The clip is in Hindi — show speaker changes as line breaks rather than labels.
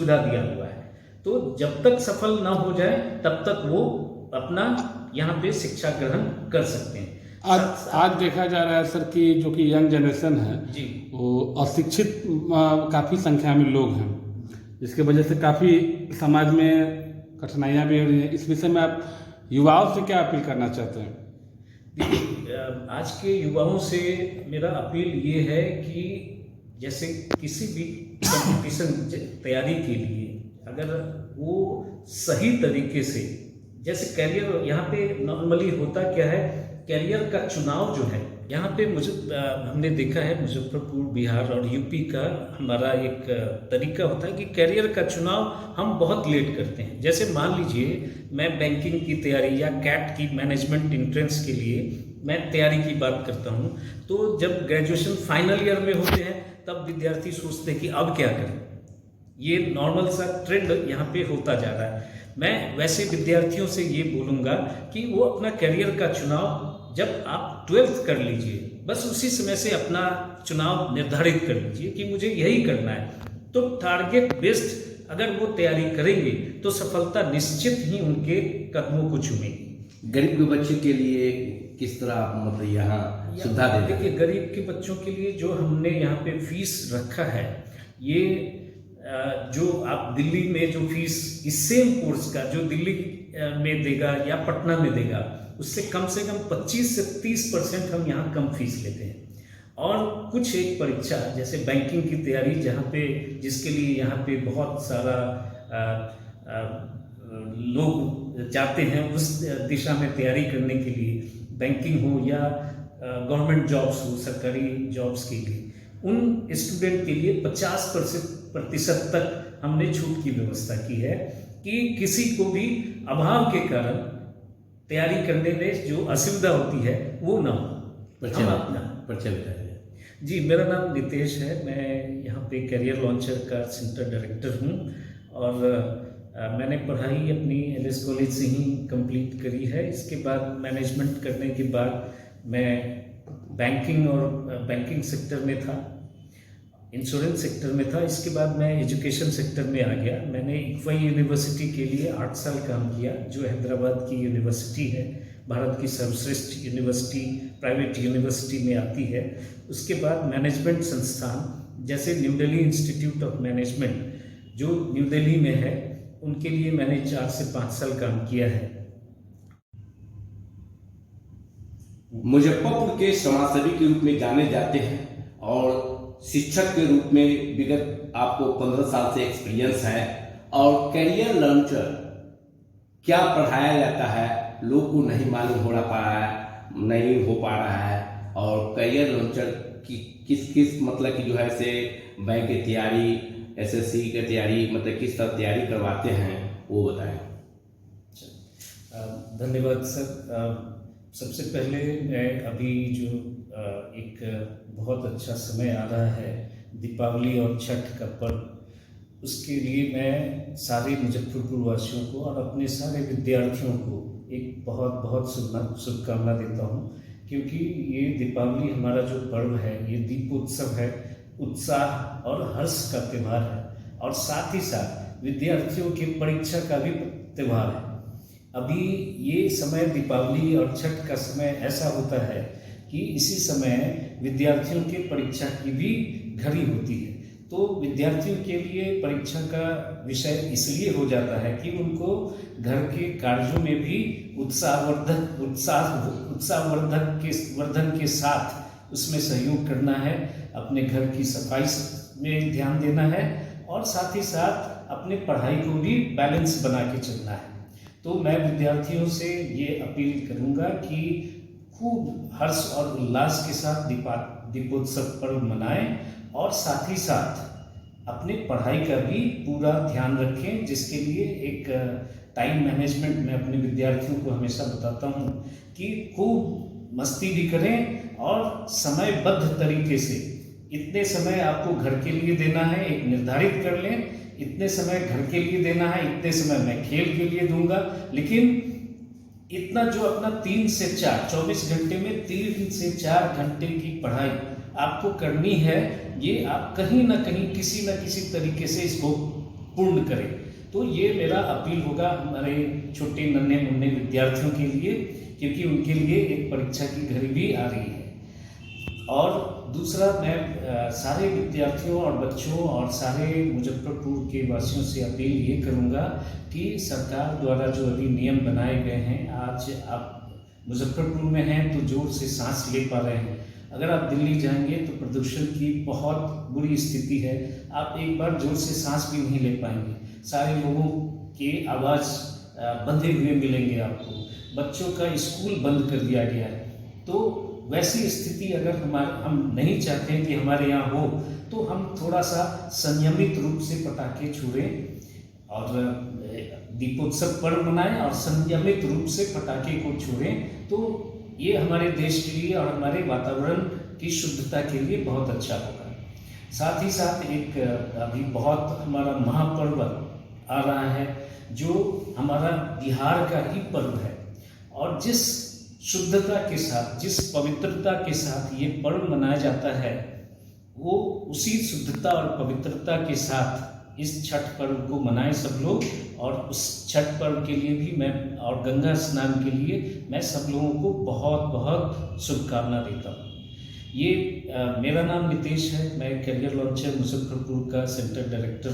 सुविधा दिया हुआ है। तो जब तक सफल ना हो जाए तब तक वो अपना यहाँ पे शिक्षा ग्रहण कर सकते हैं।
आज देखा जा रहा है सर कि जो कि यंग जनरेशन है
जी,
वो अशिक्षित काफ़ी संख्या में लोग हैं, जिसकी वजह से काफ़ी समाज में कठिनाइयाँ भी हो रही हैं। इस विषय में आप युवाओं से क्या अपील करना चाहते हैं?
देखिए, आज के युवाओं से मेरा अपील ये है कि जैसे किसी भी कंपटीशन तैयारी के लिए अगर वो सही तरीके से, जैसे कैरियर यहाँ पे नॉर्मली होता क्या है, कैरियर का चुनाव जो है यहाँ पे हमने देखा है मुजफ्फरपुर, बिहार और यूपी का हमारा एक तरीका होता है कि कैरियर का चुनाव हम बहुत लेट करते हैं। जैसे मान लीजिए मैं बैंकिंग की तैयारी या कैट की मैनेजमेंट एंट्रेंस के लिए मैं तैयारी की बात करता हूँ, तो जब ग्रेजुएशन फाइनल ईयर में होते हैं तब विद्यार्थी सोचते हैं कि अब क्या करें। ये नॉर्मल सा ट्रेंड यहाँ पे होता जा रहा है। मैं वैसे विद्यार्थियों से ये बोलूँगा कि वो अपना करियर का चुनाव जब आप 12th कर लीजिए, बस उसी समय से अपना चुनाव निर्धारित कर लीजिए कि मुझे यही करना है। तो टारगेट बेस्ड अगर वो तैयारी करेंगे तो सफलता निश्चित ही उनके कदमों को चूमेगी।
गरीब के बच्चे के लिए किस तरह मतलब यहाँ सुविधा दे?
देखिए, गरीब के बच्चों के लिए जो हमने यहाँ पे फीस रखा है, ये जो आप दिल्ली में जो फीस इस सेम कोर्स का जो दिल्ली में देगा या पटना में देगा, उससे कम 25 से 30% हम यहाँ कम फीस लेते हैं। और कुछ एक परीक्षा जैसे बैंकिंग की तैयारी जहाँ पे जिसके लिए यहाँ पे बहुत सारा लोग जाते हैं उस दिशा में तैयारी करने के लिए, बैंकिंग हो या गवर्नमेंट जॉब्स हो, सरकारी जॉब्स के लिए, उन स्टूडेंट के लिए 50% तक हमने छूट की व्यवस्था की है कि किसी को भी अभाव के कारण तैयारी करने में जो असुविधा होती है वो ना हो। जी, मेरा नाम नितेश है, मैं यहाँ पे करियर लॉन्चर का सेंटर डायरेक्टर हूँ और मैंने पढ़ाई अपनी एलएस कॉलेज से ही कंप्लीट करी है। इसके बाद मैनेजमेंट करने के बाद मैं बैंकिंग सेक्टर में था, इंश्योरेंस सेक्टर में था। इसके बाद मैं एजुकेशन सेक्टर में आ गया। मैंने इक्फाई यूनिवर्सिटी के लिए 8 साल काम किया, जो हैदराबाद की यूनिवर्सिटी है, भारत की सर्वश्रेष्ठ यूनिवर्सिटी, प्राइवेट यूनिवर्सिटी में आती है। उसके बाद मैनेजमेंट संस्थान जैसे new Delhi institute of management जो न्यू दिल्ली में है, उनके लिए मैंने 4 से 5 साल काम किया है।
मुजफ्फरपुर के समाजसेवी के रूप में जाने जाते हैं और शिक्षक के रूप में विगत आपको 15 साल से एक्सपीरियंस है। और करियर लॉन्चर क्या पढ़ाया जाता है लोग को नहीं मालूम हो पा रहा है। और करियर लॉन्चर की किस मतलब की जो है से बैंक की तैयारी, एसएससी की तैयारी, मतलब किस तरह तैयारी करवाते हैं वो बताएं।
धन्यवाद सर। सबसे पहले मैं अभी जो एक बहुत अच्छा समय आ रहा है, दीपावली और छठ का पर्व, उसके लिए मैं सारे मुजफ्फरपुर वासियों को और अपने सारे विद्यार्थियों को एक बहुत बहुत शुभकामना देता हूँ, क्योंकि ये दीपावली हमारा जो पर्व है ये दीपोत्सव है, उत्साह और हर्ष का त्यौहार है और साथ ही साथ विद्यार्थियों की परीक्षा का भी त्यौहार है। अभी ये समय दीपावली और छठ का समय ऐसा होता है कि इसी समय विद्यार्थियों के परीक्षा की भी घड़ी होती है। तो विद्यार्थियों के लिए परीक्षा का विषय इसलिए हो जाता है कि उनको घर के कार्यों में भी उत्साहवर्धन के साथ उसमें सहयोग करना है, अपने घर की सफाई में ध्यान देना है और साथ ही साथ अपने पढ़ाई को भी बैलेंस बना के चलना है। तो मैं विद्यार्थियों से ये अपील करूँगा कि खूब हर्ष और उल्लास के साथ दीपोत्सव पर्व मनाएं और साथ ही साथ अपने पढ़ाई का भी पूरा ध्यान रखें, जिसके लिए एक टाइम मैनेजमेंट मैं अपने विद्यार्थियों को हमेशा बताता हूँ कि खूब मस्ती भी करें और समयबद्ध तरीके से इतने समय आपको घर के लिए देना है, एक निर्धारित कर लें, इतने समय घर के लिए देना है, इतने समय मैं खेल के लिए दूंगा। लेकिन इतना जो अपना 3 से 4 24 घंटे में 3 से 4 घंटे की पढ़ाई आपको करनी है, ये आप कहीं ना कहीं किसी न किसी तरीके से इसको पूर्ण करें। तो ये मेरा अपील होगा हमारे छोटे नन्हे मुन्ने विद्यार्थियों के लिए, क्योंकि उनके लिए एक परीक्षा की घड़ी भी आ रही है। और दूसरा, मैं सारे विद्यार्थियों और बच्चों और सारे मुजफ्फरपुर के वासियों से अपील ये करूँगा कि सरकार द्वारा जो अभी नियम बनाए गए हैं, आज आप मुजफ्फरपुर में हैं तो जोर से सांस ले पा रहे हैं, अगर आप दिल्ली जाएंगे तो प्रदूषण की बहुत बुरी स्थिति है, आप एक बार जोर से सांस भी नहीं ले पाएंगे, सारे लोगों की आवाज़ बंधे हुए मिलेंगे आपको, बच्चों का स्कूल बंद कर दिया गया है। तो वैसी स्थिति अगर हम नहीं चाहते हैं कि हमारे यहाँ हो, तो हम थोड़ा सा संयमित रूप से पटाखे छुड़ें और दीपोत्सव पर्व मनाएं और संयमित रूप से पटाखे को छोड़ें। तो ये हमारे देश के लिए और हमारे वातावरण की शुद्धता के लिए बहुत अच्छा होगा। साथ ही साथ एक अभी बहुत हमारा महापर्व आ रहा है, जो हमारा बिहार का ही पर्व है, और जिस शुद्धता के साथ, जिस पवित्रता के साथ ये पर्व मनाया जाता है, वो उसी शुद्धता और पवित्रता के साथ इस छठ पर्व को मनाएं सब लोग। और उस छठ पर्व के लिए भी मैं, और गंगा स्नान के लिए मैं सब लोगों को बहुत बहुत शुभकामना देता हूँ। ये मेरा नाम नितेश है, मैं करियर लॉन्चर मुजफ्फरपुर का सेंटर डायरेक्टर